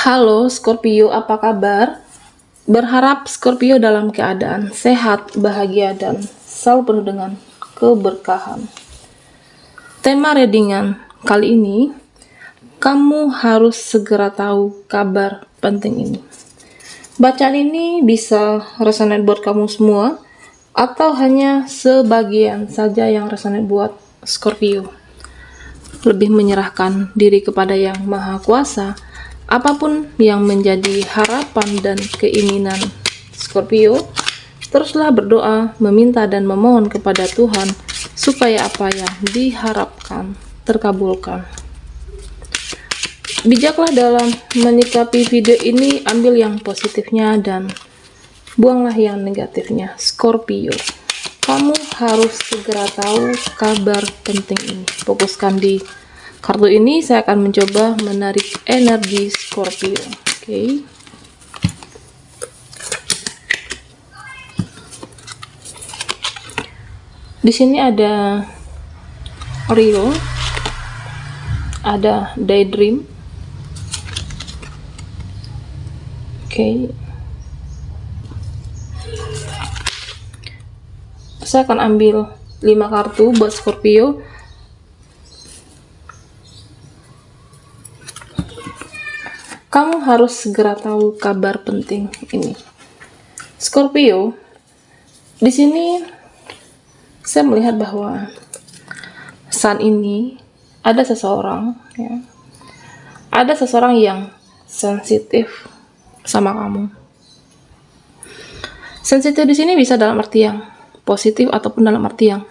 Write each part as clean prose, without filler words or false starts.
Halo Scorpio, apa kabar? Berharap Scorpio dalam keadaan sehat, bahagia, dan selalu penuh dengan keberkahan. Tema readingan kali ini, kamu harus segera tahu kabar penting ini. Bacaan ini bisa resonate buat kamu semua, atau hanya sebagian saja yang resonate buat Scorpio. Lebih menyerahkan diri kepada Yang Maha Kuasa. Apapun yang menjadi harapan dan keinginan Scorpio, teruslah berdoa, meminta dan memohon kepada Tuhan supaya apa yang diharapkan terkabulkan. Bijaklah dalam menyikapi video ini, ambil yang positifnya dan buanglah yang negatifnya. Scorpio, kamu harus segera tahu kabar penting ini. Fokuskan di kartu ini. Saya akan mencoba menarik energi Scorpio. Oke. Di sini ada Rio, ada Daydream. Oke. Saya akan ambil 5 kartu buat Scorpio. Kamu harus segera tahu kabar penting ini. Scorpio, di sini saya melihat bahwa saat ini ada seseorang, ada seseorang yang sensitif sama kamu. Sensitif di sini bisa dalam arti yang positif ataupun dalam arti yang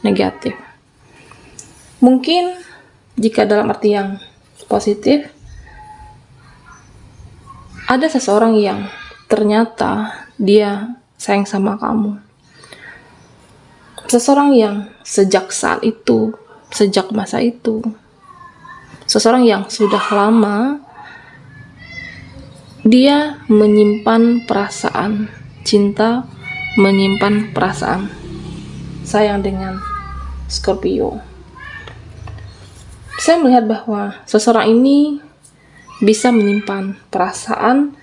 negatif. Mungkin jika dalam arti yang positif, ada seseorang yang ternyata dia sayang sama kamu. Seseorang yang sejak saat itu, sejak masa itu, seseorang yang sudah lama dia menyimpan perasaan cinta, menyimpan perasaan sayang dengan Scorpio. Saya melihat bahwa seseorang ini bisa menyimpan perasaan,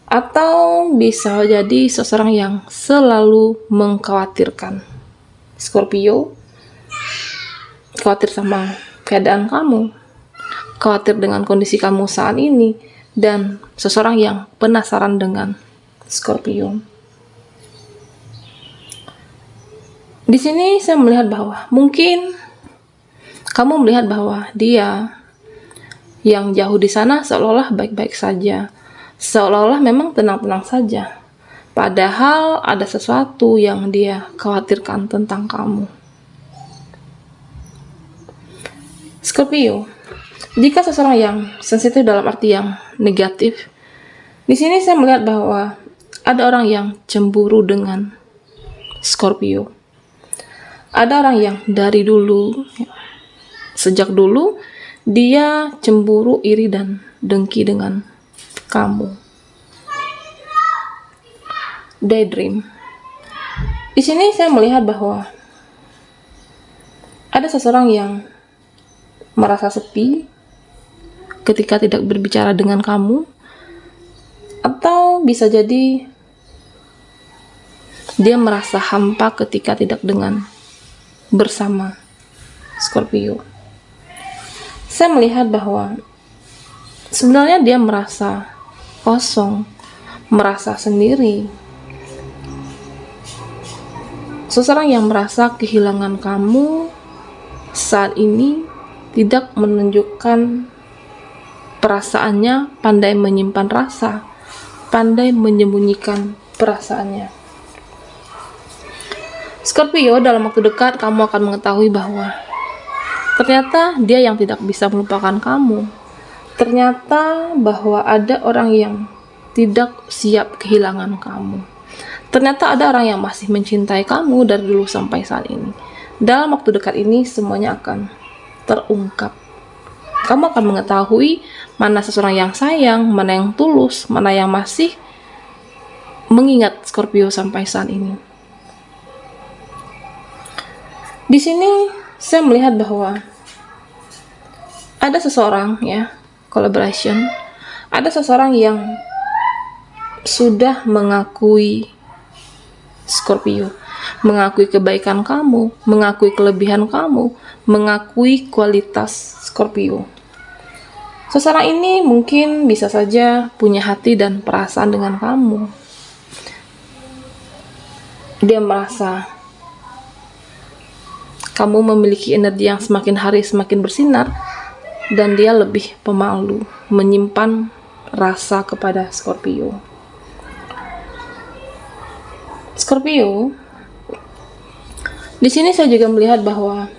atau bisa jadi seseorang yang selalu mengkhawatirkan Scorpio, khawatir sama keadaan kamu, khawatir dengan kondisi kamu saat ini, dan seseorang yang penasaran dengan Scorpio. Di sini saya melihat bahwa mungkin kamu melihat bahwa dia yang jauh di sana seolah-olah baik-baik saja, seolah-olah memang tenang-tenang saja, padahal ada sesuatu yang dia khawatirkan tentang kamu. Scorpio, jika seseorang yang sensitif dalam arti yang negatif, di sini saya melihat bahwa ada orang yang cemburu dengan Scorpio. Ada orang yang dari dulu, sejak dulu, dia cemburu, iri, dan dengki dengan kamu. Daydream. Di sini saya melihat bahwa ada seseorang yang merasa sepi ketika tidak berbicara dengan kamu, atau bisa jadi dia merasa hampa ketika tidak dengan bersama Scorpio. Saya melihat bahwa sebenarnya dia merasa kosong, merasa sendiri. Seseorang yang merasa kehilangan kamu saat ini tidak menunjukkan perasaannya, pandai menyimpan rasa, pandai menyembunyikan perasaannya. Scorpio, dalam waktu dekat kamu akan mengetahui bahwa ternyata dia yang tidak bisa melupakan kamu. Ternyata bahwa ada orang yang tidak siap kehilangan kamu. Ternyata ada orang yang masih mencintai kamu dari dulu sampai saat ini. Dalam waktu dekat ini semuanya akan terungkap. Kamu akan mengetahui mana seseorang yang sayang, mana yang tulus, mana yang masih mengingat Scorpio sampai saat ini. Di sini saya melihat bahwa ada seseorang, collaboration, Ada seseorang yang sudah mengakui Scorpio, mengakui kebaikan kamu, mengakui kelebihan kamu, mengakui kualitas Scorpio. Seseorang ini mungkin bisa saja punya hati dan perasaan dengan kamu. Dia merasa kamu memiliki energi yang semakin hari semakin bersinar, dan dia lebih pemalu, menyimpan rasa kepada Scorpio. Scorpio, di sini saya juga melihat bahwa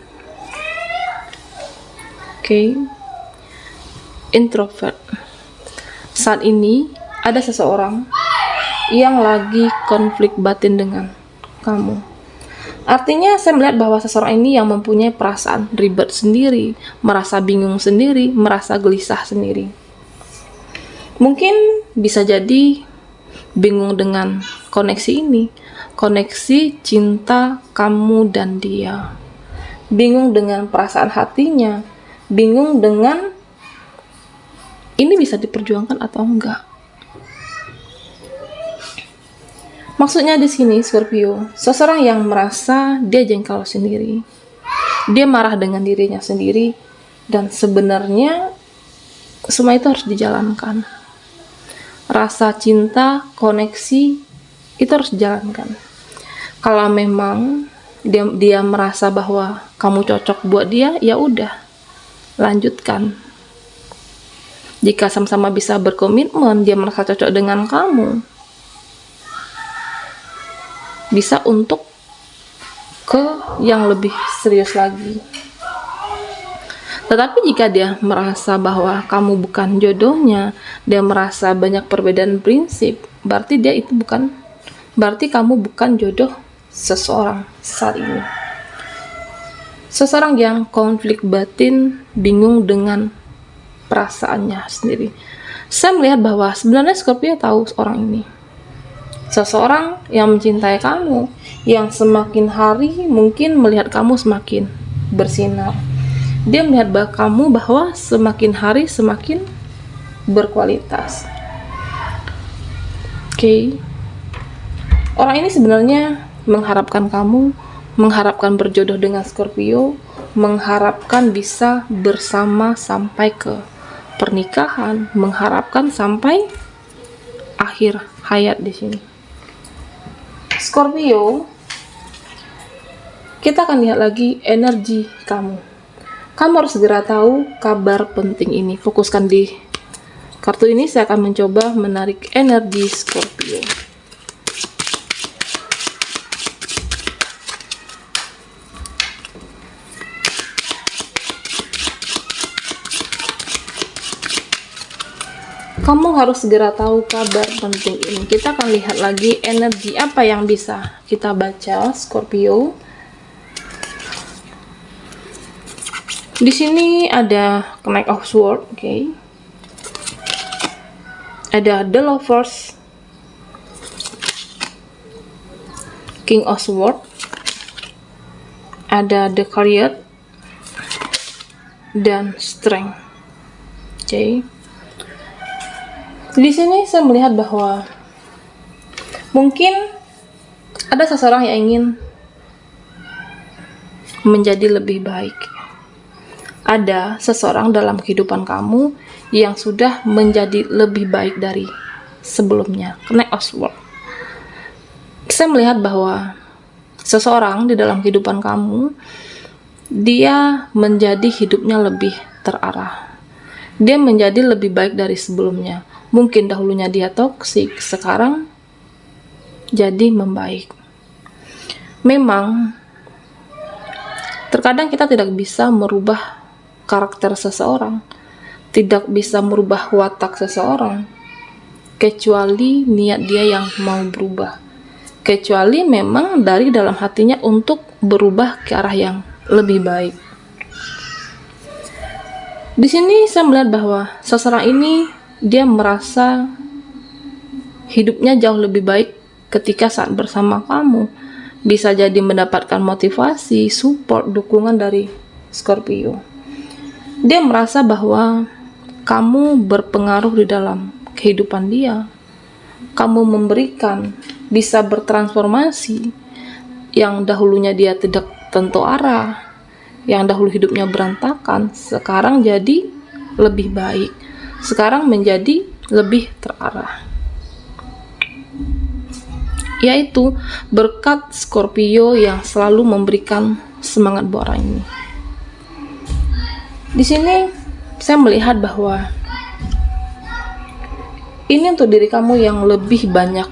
introvert. Saat ini ada seseorang yang lagi konflik batin dengan kamu. Artinya saya melihat bahwa seseorang ini yang mempunyai perasaan ribet sendiri, merasa bingung sendiri, merasa gelisah sendiri. Mungkin bisa jadi bingung dengan koneksi ini, koneksi cinta kamu dan dia. Bingung dengan perasaan hatinya, bingung dengan ini bisa diperjuangkan atau enggak. Maksudnya di sini Scorpio, seseorang yang merasa dia jengkel sendiri, dia marah dengan dirinya sendiri, dan sebenarnya semua itu harus dijalankan. Rasa cinta, koneksi itu harus dijalankan. Kalau memang dia merasa bahwa kamu cocok buat dia, ya udah, lanjutkan. Jika sama-sama bisa berkomitmen, dia merasa cocok dengan kamu, bisa untuk ke yang lebih serius lagi. Tetapi jika dia merasa bahwa kamu bukan jodohnya, dia merasa banyak perbedaan prinsip, berarti kamu bukan jodoh seseorang saat ini. Seseorang yang konflik batin, bingung dengan perasaannya sendiri. Saya melihat bahwa sebenarnya Scorpio tahu orang ini. Seseorang yang mencintai kamu, yang semakin hari mungkin melihat kamu semakin bersinar. Dia melihat kamu bahwa semakin hari semakin berkualitas. Orang ini sebenarnya mengharapkan kamu, mengharapkan berjodoh dengan Scorpio, mengharapkan bisa bersama sampai ke pernikahan, mengharapkan sampai akhir hayat di sini. Scorpio, kita akan lihat lagi energi kamu. Kamu harus segera tahu kabar penting ini. Fokuskan di kartu ini. Saya akan mencoba menarik energi Scorpio. Kamu harus segera tahu kabar penting ini. Kita akan lihat lagi energi apa yang bisa kita baca Scorpio. Di sini ada Knight of Swords, ada The Lovers, King of Swords, ada The Chariot, dan Strength. Di sini saya melihat bahwa mungkin ada seseorang yang ingin menjadi lebih baik. Ada seseorang dalam kehidupan kamu yang sudah menjadi lebih baik dari sebelumnya. Knight of Swords. Saya melihat bahwa seseorang di dalam kehidupan kamu, dia menjadi hidupnya lebih terarah. Dia menjadi lebih baik dari sebelumnya. Mungkin dahulunya dia toksik, sekarang jadi membaik. Memang terkadang kita tidak bisa merubah karakter seseorang, tidak bisa merubah watak seseorang, kecuali niat dia yang mau berubah, kecuali memang dari dalam hatinya untuk berubah ke arah yang lebih baik. Di sini saya melihat bahwa seseorang ini dia merasa hidupnya jauh lebih baik ketika saat bersama kamu. Bisa jadi mendapatkan motivasi, support, dukungan dari Scorpio. Dia merasa bahwa kamu berpengaruh di dalam kehidupan dia. Kamu memberikan, bisa bertransformasi. Yang dahulunya dia tidak tentu arah, yang dahulu hidupnya berantakan, sekarang jadi lebih baik. Sekarang menjadi lebih terarah. Yaitu berkat Scorpio yang selalu memberikan semangat buat orang ini. Di sini saya melihat bahwa ini untuk diri kamu yang lebih banyak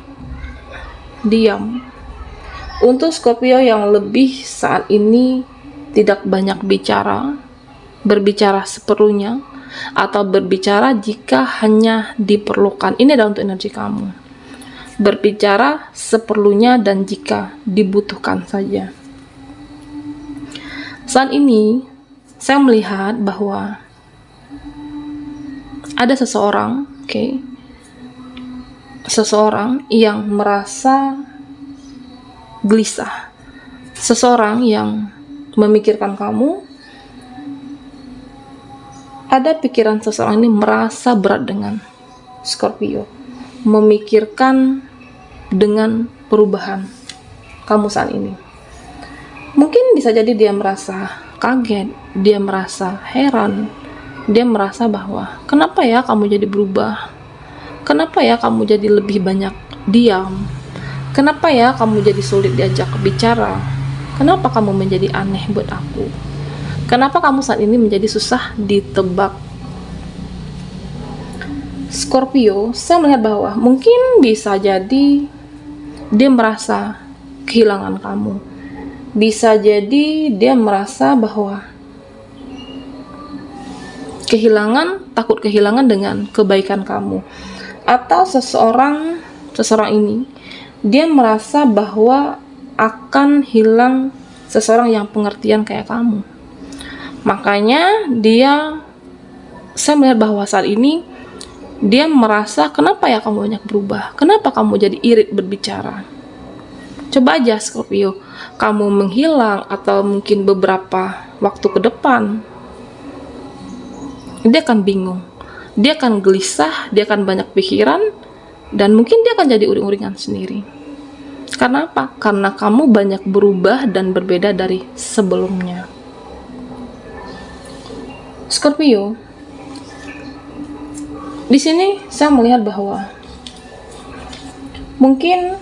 diam. Untuk Scorpio yang lebih saat ini tidak banyak bicara, berbicara seperlunya, atau berbicara jika hanya diperlukan. Ini adalah untuk energi kamu. Berbicara seperlunya dan jika dibutuhkan saja. Saat ini saya melihat bahwa ada seseorang, seseorang yang merasa gelisah, seseorang yang memikirkan kamu. Ada pikiran seseorang ini merasa berat dengan Scorpio, memikirkan dengan perubahan kamu saat ini. Mungkin bisa jadi dia merasa kaget, dia merasa heran, dia merasa bahwa kenapa ya kamu jadi berubah, kenapa ya kamu jadi lebih banyak diam, kenapa ya kamu jadi sulit diajak bicara, kenapa kamu menjadi aneh buat aku, kenapa kamu saat ini menjadi susah ditebak. Scorpio, saya melihat bahwa mungkin bisa jadi dia merasa kehilangan kamu. Bisa jadi dia merasa bahwa takut kehilangan dengan kebaikan kamu. Atau seseorang ini, dia merasa bahwa akan hilang seseorang yang pengertian kayak kamu. Makanya saya melihat bahwa saat ini dia merasa, kenapa ya kamu banyak berubah? Kenapa kamu jadi irit berbicara? Coba aja Scorpio, kamu menghilang atau mungkin beberapa waktu ke depan, dia akan bingung, dia akan gelisah, dia akan banyak pikiran, dan mungkin dia akan jadi uring-uringan sendiri. Karena apa? Karena kamu banyak berubah dan berbeda dari sebelumnya. Scorpio, di sini saya melihat bahwa mungkin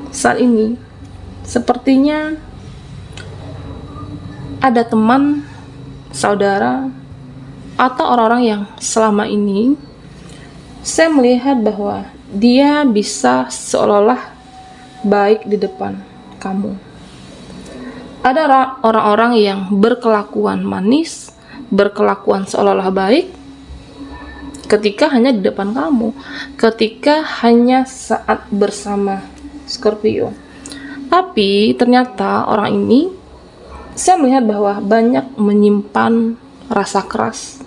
saat ini sepertinya ada teman, saudara, atau orang-orang yang selama ini saya melihat bahwa dia bisa seolah-olah baik di depan kamu. Ada orang-orang yang berkelakuan manis, berkelakuan seolah-olah baik ketika hanya di depan kamu, ketika hanya saat bersama Scorpio. Tapi ternyata orang ini, saya melihat bahwa banyak menyimpan rasa keras,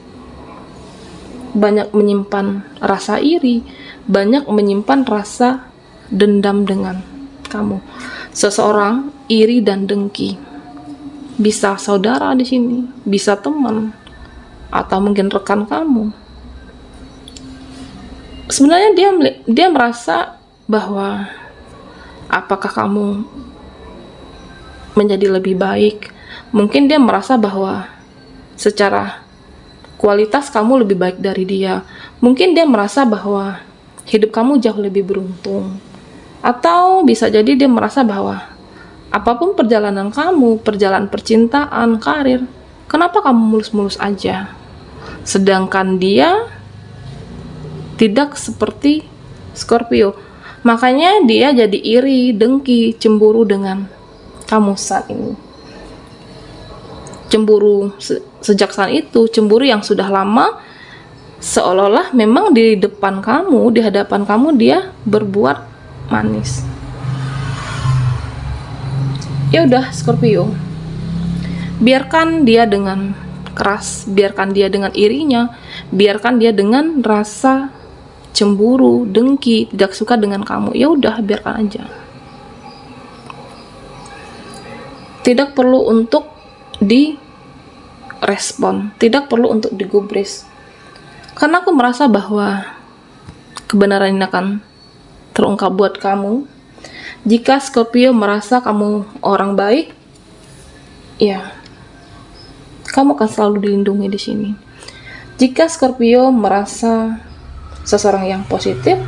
banyak menyimpan rasa iri, banyak menyimpan rasa dendam dengan kamu. Seseorang iri dan dengki, bisa saudara di sini, bisa teman, atau mungkin rekan kamu. Sebenarnya dia merasa bahwa apakah kamu menjadi lebih baik? Mungkin dia merasa bahwa secara kualitas kamu lebih baik dari dia. Mungkin dia merasa bahwa hidup kamu jauh lebih beruntung. Atau bisa jadi dia merasa bahwa apapun perjalanan kamu, perjalanan percintaan, karir, kenapa kamu mulus-mulus aja? Sedangkan dia tidak seperti Scorpio. Makanya dia jadi iri, dengki, cemburu dengan kamu saat ini. Cemburu sejak saat itu, cemburu yang sudah lama, seolah-olah memang di depan kamu, di hadapan kamu dia berbuat manis. Ya udah Scorpio, biarkan dia dengan keras, biarkan dia dengan irinya, biarkan dia dengan rasa cemburu, dengki, tidak suka dengan kamu. Ya udah, biarkan aja. Tidak perlu untuk direspon, tidak perlu untuk digubris. Karena aku merasa bahwa kebenaran ini akan terungkap buat kamu. Jika Scorpio merasa kamu orang baik, ya, kamu akan selalu dilindungi di sini. Jika Scorpio merasa seseorang yang positif,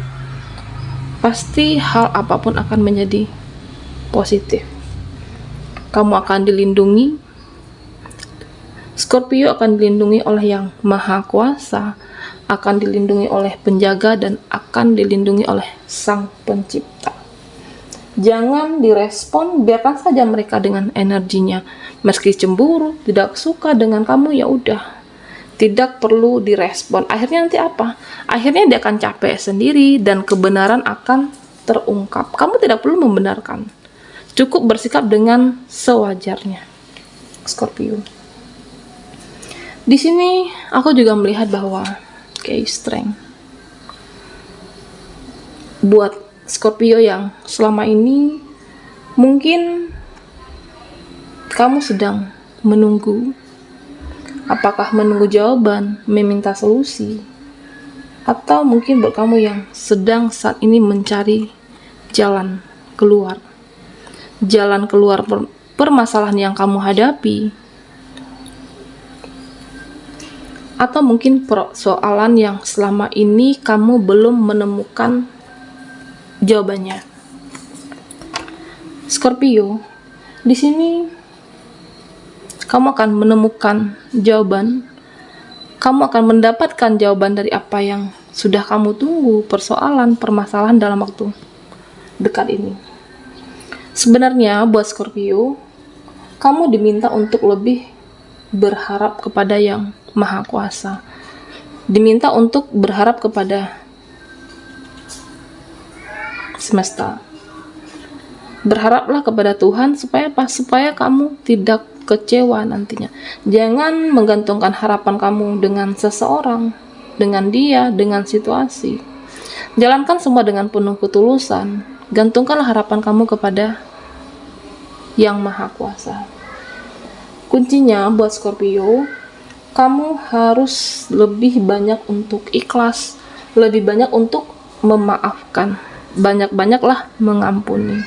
pasti hal apapun akan menjadi positif. Kamu akan dilindungi. Scorpio akan dilindungi oleh Yang Maha Kuasa, akan dilindungi oleh penjaga, dan akan dilindungi oleh Sang Pencipta. Jangan direspon, biarkan saja mereka dengan energinya. Meski cemburu, tidak suka dengan kamu, ya udah, tidak perlu direspon. Akhirnya nanti apa? Akhirnya dia akan capek sendiri dan kebenaran akan terungkap. Kamu tidak perlu membenarkan, cukup bersikap dengan sewajarnya, Scorpio. Di sini aku juga melihat bahwa strength buat Scorpio yang selama ini mungkin kamu sedang menunggu. Apakah menunggu jawaban, meminta solusi, atau mungkin buat kamu yang sedang saat ini mencari jalan keluar permasalahan yang kamu hadapi, atau mungkin persoalan yang selama ini kamu belum menemukan jawabannya. Scorpio, di sini kamu akan menemukan jawaban. Kamu akan mendapatkan jawaban dari apa yang sudah kamu tunggu, permasalahan dalam waktu dekat ini. Sebenarnya buat Scorpio, kamu diminta untuk lebih berharap kepada Yang Maha Kuasa. Diminta untuk berharap kepada semesta. Berharaplah kepada Tuhan supaya apa? Supaya kamu tidak kecewa nantinya. Jangan menggantungkan harapan kamu dengan seseorang, dengan dia, dengan situasi. Jalankan semua dengan penuh ketulusan. Gantungkanlah harapan kamu kepada Yang Maha Kuasa. Kuncinya buat Scorpio, kamu harus lebih banyak untuk ikhlas, lebih banyak untuk memaafkan. Banyak-banyaklah mengampuni.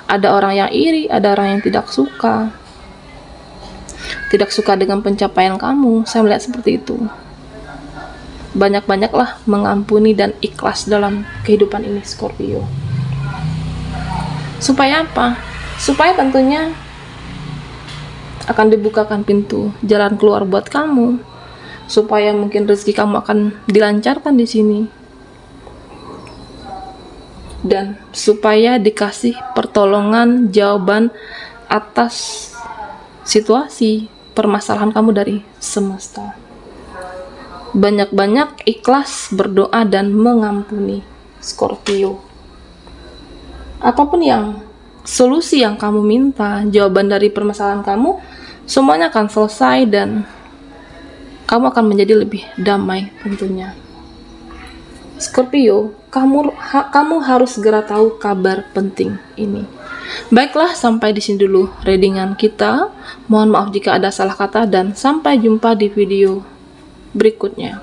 Ada orang yang iri, ada orang yang tidak suka dengan pencapaian kamu. Saya melihat seperti itu. Banyak-banyaklah mengampuni dan ikhlas dalam kehidupan ini, Scorpio. Supaya apa? Supaya tentunya akan dibukakan pintu jalan keluar buat kamu. Supaya mungkin rezeki kamu akan dilancarkan di sini. Dan supaya dikasih pertolongan, jawaban atas situasi permasalahan kamu dari semesta. Banyak-banyak ikhlas, berdoa, dan mengampuni, Scorpio. Apapun yang solusi yang kamu minta, jawaban dari permasalahan kamu, semuanya akan selesai dan kamu akan menjadi lebih damai tentunya. Scorpio, kamu harus segera tahu kabar penting ini. Baiklah, sampai di sini dulu readingan kita. Mohon maaf jika ada salah kata dan sampai jumpa di video berikutnya.